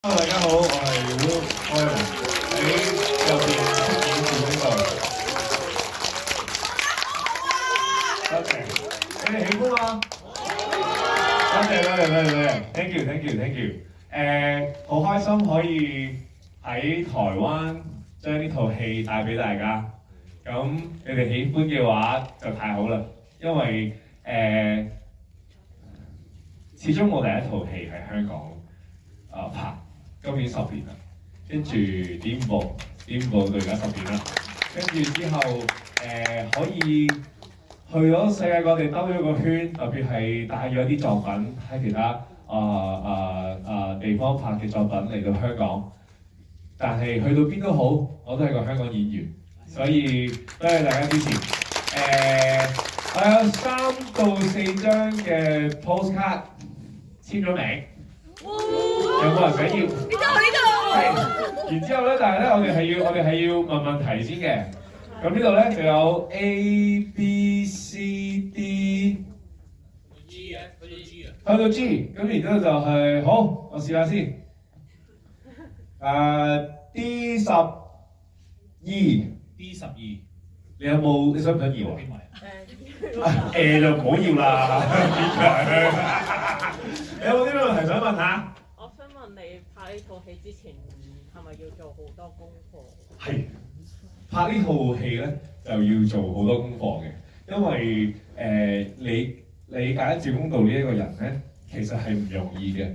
大家好，我係 Will 開龍喺右邊出演副領導。多謝，你哋喜歡嗎？多謝，thank you。好開心可以喺台灣將呢套戲帶俾大家。咁你哋喜歡嘅話就太好啦，因為始終我第一套戲喺香港拍。今年10年啦，跟住點播到而家10年啦，跟住之後可以去咗世界各地兜咗個圈，特別係帶咗啲作品喺其他地方拍嘅作品嚟到香港，但係去到邊都好，我都係個香港演員，所以多謝大家支持。我有3到4張嘅 postcard 簽咗名。有冇人想要？呢度。係，然之後咧，但係咧，我哋係要問問題先嘅。咁呢度咧就有 A、B、C、D。G 啊，去到 G 啊。去到 G，咁然之後就係好，我試下先。D12。D12。你有冇？你想唔想要啊？就唔好要啦。你有冇啲咩問題想問下？我想問你拍呢套戲之前係咪要做好多功課？係拍呢套戲咧就要做好多功課嘅，因為你理解趙公道呢一個人咧，其實係唔容易嘅，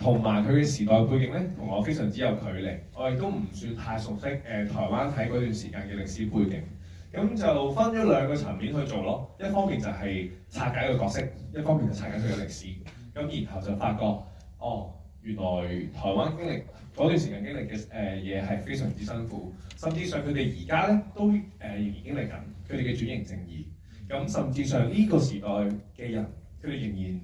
同埋佢嘅時代背景咧同我非常之有距離，我亦都唔算太熟悉台灣喺嗰段時間嘅歷史背景。咁就分咗2個層面去做咯，一方面就係拆解個角色，一方面就拆解佢嘅歷史。咁然後就發覺，原來台灣經歷嗰段時間經歷嘅嘢係非常之辛苦，甚至上佢哋而家咧都仍然經歷緊佢哋嘅轉型正義。咁甚至上呢個時代嘅人，佢哋仍然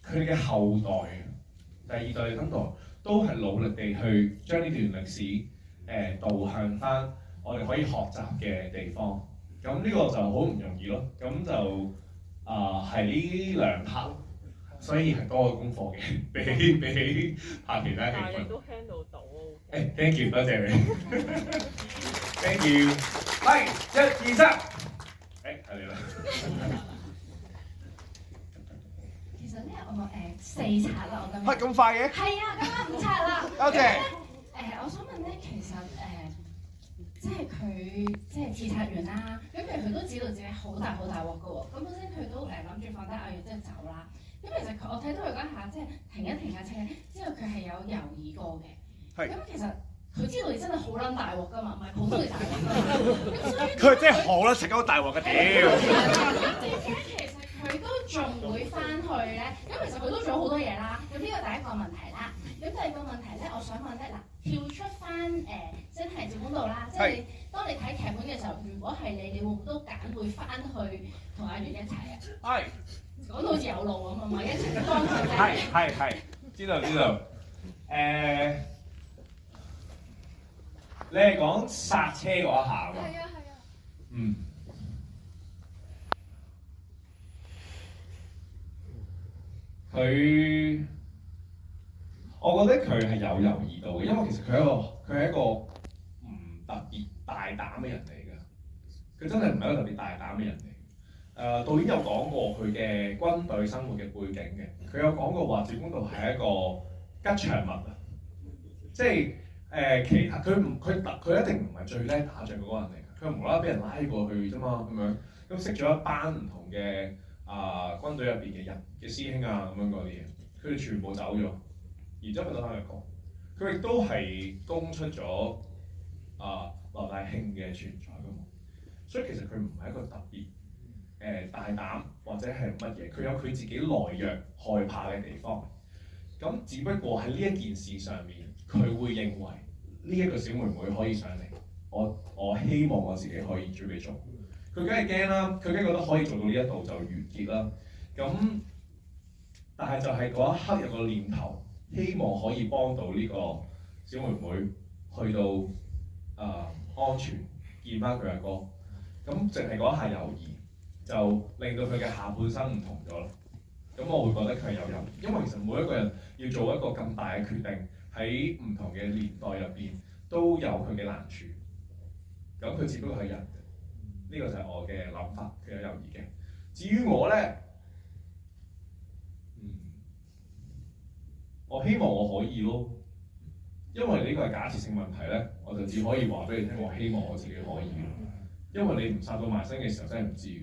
佢哋嘅後代、第2代、第3代都係努力地去將呢段歷史導向翻我哋可以學習嘅地方。咁呢個就好唔容易咯。咁就係呢2 part，所以係多個功課嘅，比起拍其他戲。但係你都 handle 到。thank you， 多謝你。thank you。係1、2、3。係你啦。其實咧，我4冊啦，我今日。咁快嘅？係啊，今日5冊啦。多謝。我想問咧，其實即係佢即係刺殺完啦，咁其實佢都知道自己好大鑊㗎喎。咁本身佢都諗住放低阿月即係走啦。咁其實我睇到佢嗰下即係停一停架車，之後佢係有猶豫過嘅。係。咁其實佢知道你真係好撚大鑊㗎嘛，唔係普通嘅大鑊。咁所以佢真係好撚食嗰大鑊嘅屌。其實佢都仲會翻去咧，咁其實佢都做咗好多嘢啦。咁呢個第一個問題啦。咁第二個問題咧，我想問咧嗱，跳出翻真係趙公道啦，即係當你睇劇本嘅時候，如果係你，你會唔會都揀會翻去同阿月一齊啊？係。講到好似有路咁啊嘛，一齊幫佢啫。係，知道。你係講剎車嗰一下喎？係啊。嗯。我覺得佢係有猶豫到嘅，因為其實佢係一個唔特別大膽嘅人嚟嘅，佢真係唔係一個特別大膽嘅人嚟。導演有講過佢嘅軍隊生活嘅背景嘅，佢有講過話趙公道係一個吉祥物啊，即係其他佢一定唔係最叻打仗嗰個人嚟嘅，佢無啦啦俾人拉過去啫嘛，咁樣咁識咗一班唔同嘅軍隊入邊嘅人嘅師兄啊咁樣嗰啲嘢，佢哋全部走咗，然之後佢都翻嚟講，佢亦都係供出咗劉大慶嘅存在㗎嘛，所以其實佢唔係一個特別大膽或者係乜嘢，佢有佢自己懦弱害怕嘅地方。咁只不過喺呢一件事上面，佢會認為呢一個小妹妹可以上嚟，我希望我自己可以準備做。佢梗係驚啦，佢梗係覺得可以做到呢一度就完結啦。咁但係就係嗰一刻有個念頭，希望可以幫到呢個小妹妹去到安全見翻佢阿哥。咁淨係嗰一下猶豫，就令到佢嘅下半生唔同咗咯。咁我會覺得佢係有任，因為其實每一個人要做一個咁大嘅決定，喺唔同嘅年代入邊都有佢嘅難處。咁佢只不過係人，呢個就係我嘅諗法，佢有猶豫嘅。至於我咧，我希望我可以咯，因為呢個係假設性問題咧，我就只可以話俾你聽，我希望我自己可以。因為你唔殺到埋身嘅時候，真係唔知嘅。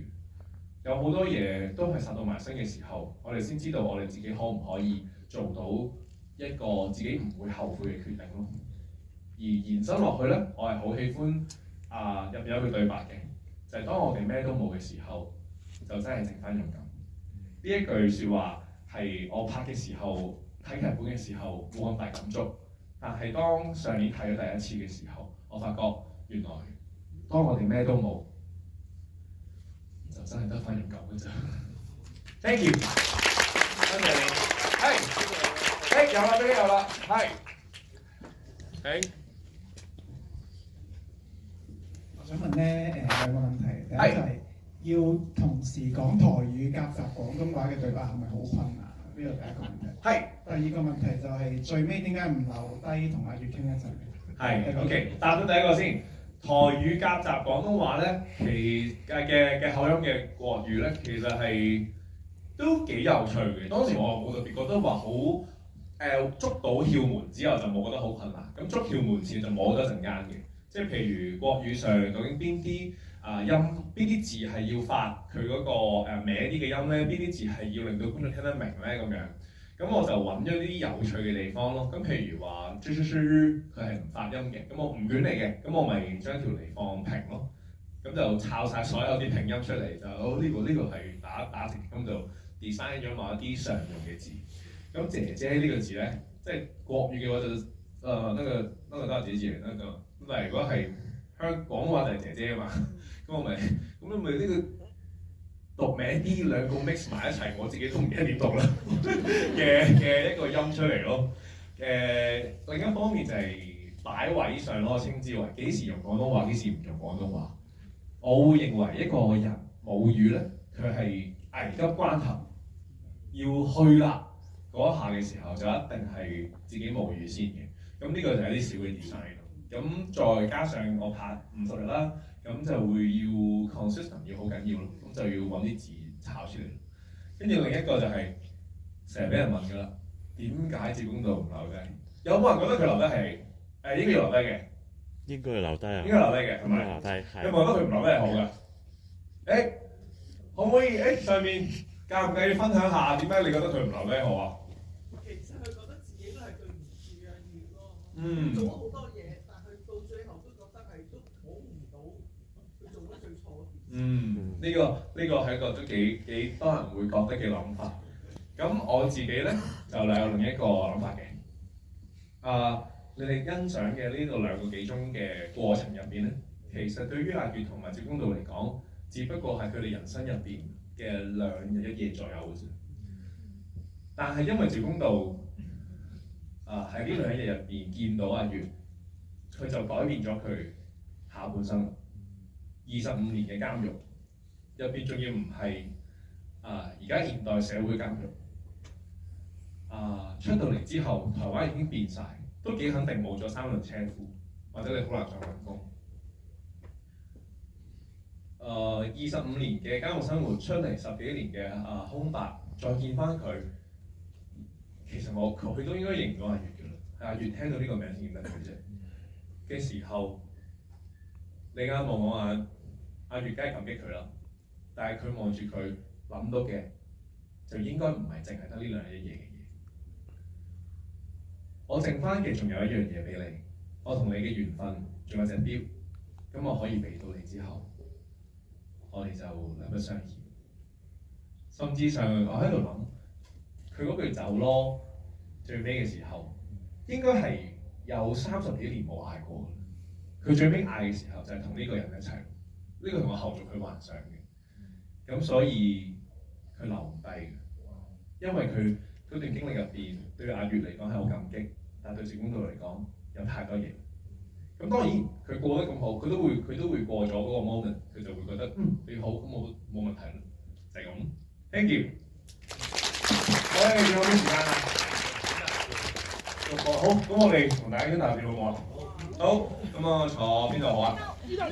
有好多嘢都係殺到埋身嘅時候，我哋先知道我哋自己可唔可以做到一個自己唔會後悔嘅決定咯。而延伸落去咧，我係好喜歡入邊有句對白嘅，就係當我哋咩都冇嘅時候，就真係剩翻勇敢。呢一句説話係我拍嘅時候睇劇本嘅時候冇咁大感觸，但係當上年睇咗第一次嘅時候，我發覺原來當我哋咩都冇，就真係得翻勇敢嘅啫。Thank you， 多謝你。係，有啦，俾你有啦，係。我想問咧兩個問題，第一就係要同時講台語夾雜廣東話嘅對白係咪好困難？呢個第一個問題。係。第二個問題就係最尾點解唔留低同阿月傾一陣嘅？係 ，OK， 答咗第一個先。台語夾雜廣東話咧，嘅口音嘅國語咧，其實係都幾有趣嘅。當時我冇特別覺得話好捉到竅門之後就冇覺得好困難。咁捉竅門前就摸咗一陣間嘅，即係譬如國語上究竟邊啲音邊啲字係要發佢嗰個歪啲嘅音咧，邊啲字係要令到觀眾聽得明咧咁樣。咁我就揾咗啲有趣嘅地方咯。咁譬如話，佢係唔發音嘅，咁我唔捲嚟嘅，咁我咪將條脷放平咯。咁就抄晒所有啲拼音出嚟，就呢個係打直，咁就 design 咗某一啲常用嘅字。咁姐姐呢個字咧，即係國語嘅話就那個大姐姐那個，咁但係如果係廣東話就係姐姐啊嘛。咁我咪呢個。讀名啲兩個 mix 埋一齊，我自己都唔記得點讀啦嘅一個音出嚟咯。另一方面就係擺位上咯，稱之為幾時用廣東話，幾時唔用廣東話。我會認為一個人母語咧，佢係危急關頭要去啦嗰一下嘅時候，就一定係自己母語先嘅。咁呢個就係啲小嘅 design 咯。咁再加上我拍50日啦。咁就會要 consistent 要好緊要咯，咁就要揾啲字抄出嚟。跟住另一個就係成日俾人問㗎啦，點解趙公道唔留低？有冇人覺得佢留低係應該要留低嘅？應該要留低啊！應該留低嘅，係咪？留低係。有冇覺得佢唔留低係好嘅？可唔可以上面介唔介意分享下點解你覺得佢唔留低好啊？其實佢覺得自己都係對唔住阿月咯，嗯。做咗好多嘢，但係到最後都覺得係都討唔到佢做得最錯嘅。呢個係一個都幾多人會覺得嘅諗法。咁我自己咧就有另一個諗法嘅。你哋欣賞嘅呢個2個幾鐘嘅過程入邊咧，其實對於阿月同埋趙公道嚟講，只不過係佢哋人生入邊嘅2日1夜左右嘅啫。但係因為趙公道喺呢2日1夜入邊見到阿月，佢就改變咗佢下半生。25年嘅監獄入邊，仲要唔係而家現代社會監獄。出到嚟之後，台灣已經變晒，都幾肯定冇咗3輪車夫，或者你好難再揾工。25年嘅監獄生活出嚟10幾年嘅空白，再見翻佢，其實佢都應該認咗阿月嘅啦。係阿月聽到呢個名先認得佢啫嘅時候，你啱望我眼，阿月梗係感激佢啦。但係佢望住佢諗到嘅，就應該唔係淨係得呢2日1夜嘅嘢。我剩翻嘅仲有一樣嘢俾你，我同你嘅緣分仲有隻錶，咁我可以俾到你之後，我哋就兩不相欠。甚至上我喺度諗，佢嗰句走咯，最尾嘅時候應該係有30幾年冇嗌過。佢最尾嗌嘅時候就係同呢個人一齊，呢個同我後續佢幻想嘅，咁所以佢留唔低嘅，因為佢嗰段經歷入邊對阿月嚟講係好感激，但係對趙公道嚟講有太多嘢。咁當然佢過得咁好，佢都會過咗嗰個 moment，佢就會覺得你好，咁我冇問題啦，就係咁。Thank you。我哋仲有咩時間啊？好，咁我哋同大家傾下先好唔好啊？好，咁啊坐邊度好啊？坐呢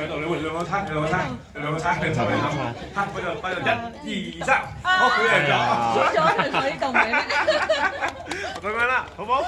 度，你會兩個餐，你兩個餐，你兩個餐，你就嚟諗，嚇，不就1、2、3，好，佢贏咗。咗係坐呢度嘅咩？咁樣啦，好唔好？